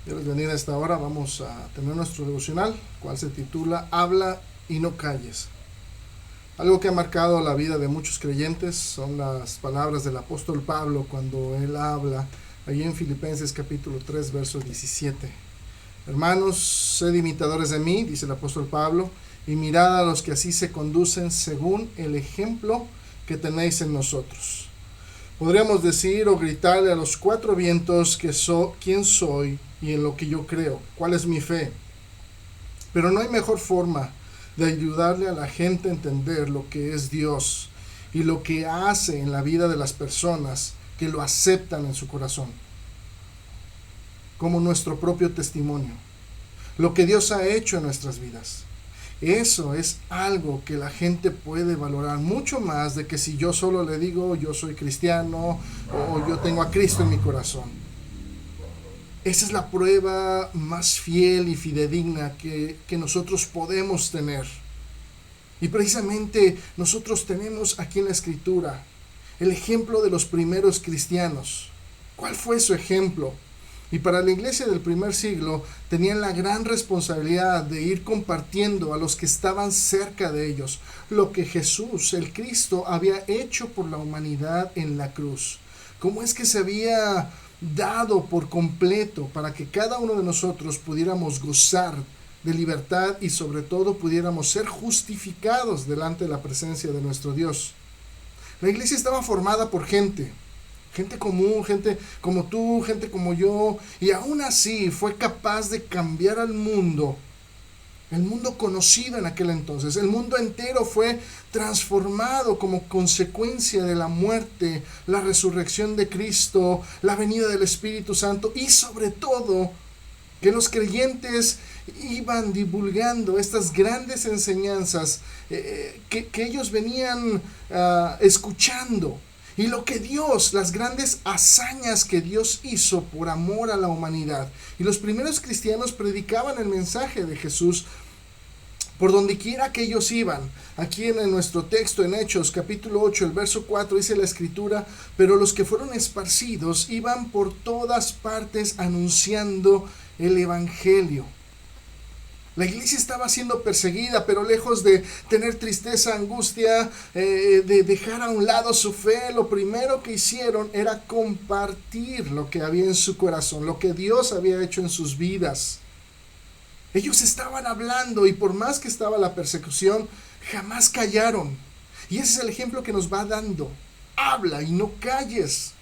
Dios les bendiga a esta hora. Vamos a tener nuestro devocional, cual se titula Habla y no calles. Algo que ha marcado la vida de muchos creyentes son las palabras del apóstol Pablo cuando él habla allí en Filipenses capítulo 3, verso 17. Hermanos, sed imitadores de mí, dice el apóstol Pablo, y mirad a los que así se conducen según el ejemplo que tenéis en nosotros. Podríamos decir o gritarle a los cuatro vientos que quién soy y en lo que yo creo, cuál es mi fe. Pero no hay mejor forma de ayudarle a la gente a entender lo que es Dios y lo que hace en la vida de las personas que lo aceptan en su corazón, como nuestro propio testimonio, lo que Dios ha hecho en nuestras vidas. Eso es algo que la gente puede valorar mucho más de que si yo solo le digo yo soy cristiano o yo tengo a Cristo en mi corazón. Esa es la prueba más fiel y fidedigna que nosotros podemos tener. Y precisamente nosotros tenemos aquí en la Escritura el ejemplo de los primeros cristianos. ¿Cuál fue su ejemplo? Y para la iglesia del primer siglo tenían la gran responsabilidad de ir compartiendo a los que estaban cerca de ellos lo que Jesús, el Cristo, había hecho por la humanidad en la cruz. Cómo es que se había dado por completo para que cada uno de nosotros pudiéramos gozar de libertad y sobre todo pudiéramos ser justificados delante de la presencia de nuestro Dios. La iglesia estaba formada por gente común, gente como tú, gente como yo, y aún así fue capaz de cambiar al mundo, el mundo conocido en aquel entonces. El mundo entero fue transformado como consecuencia de la muerte, la resurrección de Cristo, la venida del Espíritu Santo y sobre todo que los creyentes iban divulgando estas grandes enseñanzas que ellos venían escuchando. Y lo que Dios, las grandes hazañas que Dios hizo por amor a la humanidad. Y los primeros cristianos predicaban el mensaje de Jesús por donde quiera que ellos iban. Aquí en nuestro texto, en Hechos, capítulo 8, el verso 4, dice la Escritura, pero los que fueron esparcidos iban por todas partes anunciando el Evangelio. La iglesia estaba siendo perseguida, pero lejos de tener tristeza, angustia, de dejar a un lado su fe, lo primero que hicieron era compartir lo que había en su corazón, lo que Dios había hecho en sus vidas. Ellos estaban hablando y por más que estaba la persecución, jamás callaron. Y ese es el ejemplo que nos va dando. Habla y no calles.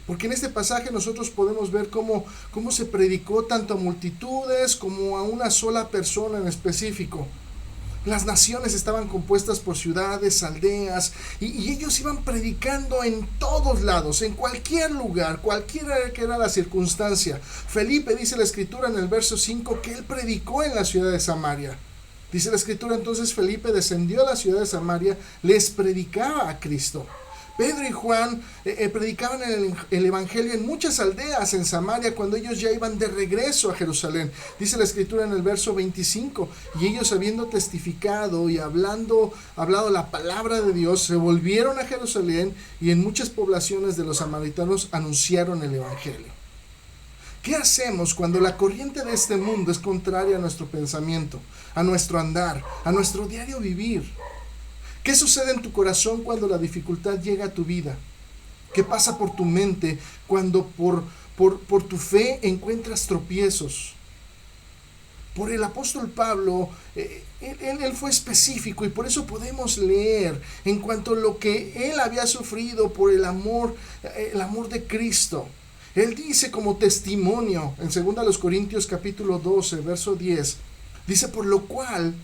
Porque en este pasaje nosotros podemos ver cómo se predicó tanto a multitudes como a una sola persona en específico. Las naciones estaban compuestas por ciudades, aldeas, y ellos iban predicando en todos lados, en cualquier lugar, cualquiera que era la circunstancia. Felipe, dice la Escritura en el verso 5, que él predicó en la ciudad de Samaria. Dice la Escritura, entonces Felipe descendió a la ciudad de Samaria, les predicaba a Cristo. Pedro y Juan predicaban el Evangelio en muchas aldeas en Samaria cuando ellos ya iban de regreso a Jerusalén. Dice la Escritura en el verso 25, y ellos habiendo testificado y hablado la palabra de Dios, se volvieron a Jerusalén y en muchas poblaciones de los samaritanos anunciaron el Evangelio. ¿Qué hacemos cuando la corriente de este mundo es contraria a nuestro pensamiento, a nuestro andar, a nuestro diario vivir? ¿Qué sucede en tu corazón cuando la dificultad llega a tu vida? ¿Qué pasa por tu mente cuando por tu fe encuentras tropiezos? Por el apóstol Pablo, él fue específico y por eso podemos leer en cuanto a lo que él había sufrido por el amor de Cristo. Él dice como testimonio en 2 Corintios capítulo 12, verso 10, dice, por lo cual,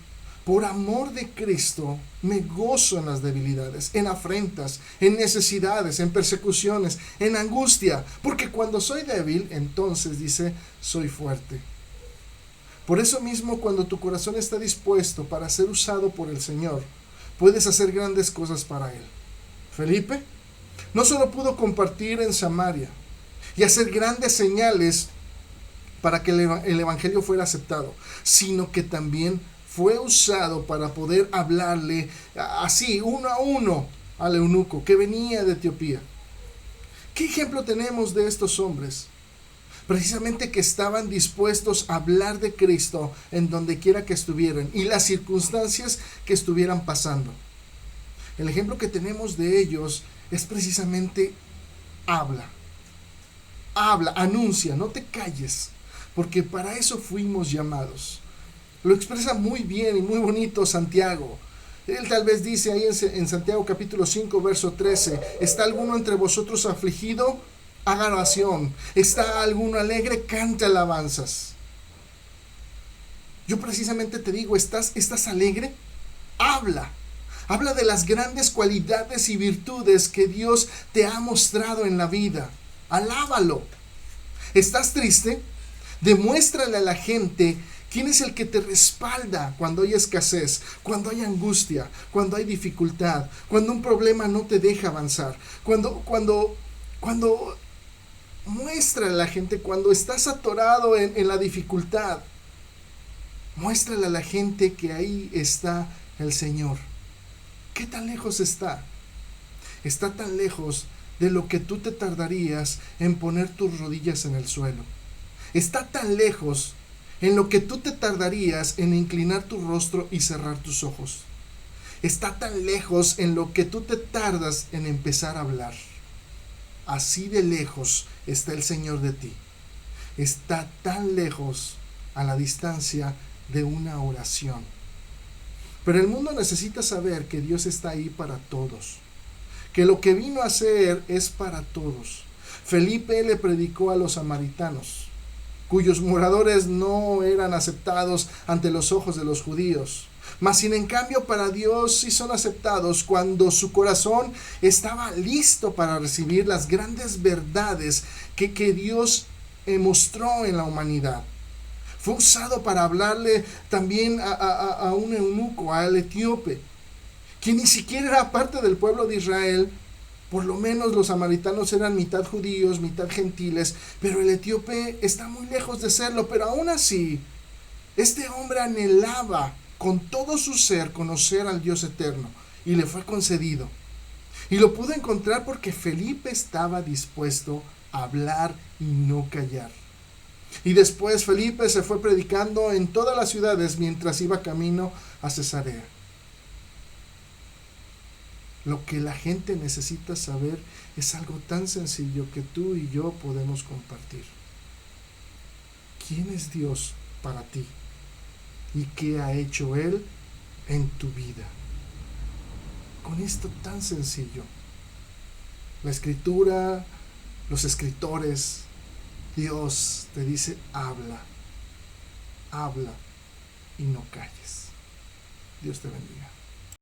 por amor de Cristo, me gozo en las debilidades, en afrentas, en necesidades, en persecuciones, en angustia, porque cuando soy débil, entonces, dice, soy fuerte. Por eso mismo, cuando tu corazón está dispuesto para ser usado por el Señor, puedes hacer grandes cosas para Él. Felipe no solo pudo compartir en Samaria y hacer grandes señales para que el Evangelio fuera aceptado, sino que también fue usado para poder hablarle así, uno a uno, al eunuco que venía de Etiopía. ¿Qué ejemplo tenemos de estos hombres? Precisamente que estaban dispuestos a hablar de Cristo en donde quiera que estuvieran y las circunstancias que estuvieran pasando. El ejemplo que tenemos de ellos es precisamente habla, anuncia, no te calles, porque para eso fuimos llamados. Lo expresa muy bien y muy bonito Santiago. Él tal vez dice ahí en Santiago capítulo 5 verso 13, ¿está alguno entre vosotros afligido? Haga oración. ¿Está alguno alegre? Cante alabanzas. Yo precisamente te digo, ¿estás alegre? Habla de las grandes cualidades y virtudes que Dios te ha mostrado en la vida. Alábalo. ¿Estás triste? Demuéstrale a la gente quién es el que te respalda cuando hay escasez, cuando hay angustia, cuando hay dificultad, cuando un problema no te deja avanzar, cuando muéstrale a la gente cuando estás atorado en la dificultad. Muéstrale a la gente que ahí está el Señor. ¿Qué tan lejos está? Está tan lejos de lo que tú te tardarías en poner tus rodillas en el suelo. Está tan lejos en lo que tú te tardarías en inclinar tu rostro y cerrar tus ojos. Está tan lejos en lo que tú te tardas en empezar a hablar. Así de lejos está el Señor de ti. Está tan lejos a la distancia de una oración. Pero el mundo necesita saber que Dios está ahí para todos, que lo que vino a hacer es para todos. Felipe le predicó a los samaritanos, cuyos moradores no eran aceptados ante los ojos de los judíos, mas sin en cambio para Dios sí son aceptados cuando su corazón estaba listo para recibir las grandes verdades que Dios mostró en la humanidad. Fue usado para hablarle también a un eunuco, al etíope, que ni siquiera era parte del pueblo de Israel. Por lo menos los samaritanos eran mitad judíos, mitad gentiles, pero el etíope está muy lejos de serlo. Pero aún así, este hombre anhelaba con todo su ser conocer al Dios eterno, y le fue concedido. Y lo pudo encontrar porque Felipe estaba dispuesto a hablar y no callar. Y después Felipe se fue predicando en todas las ciudades mientras iba camino a Cesarea. Lo que la gente necesita saber es algo tan sencillo que tú y yo podemos compartir. ¿Quién es Dios para ti? ¿Y qué ha hecho Él en tu vida? Con esto tan sencillo, la Escritura, los escritores, Dios te dice, habla y no calles. Dios te bendiga.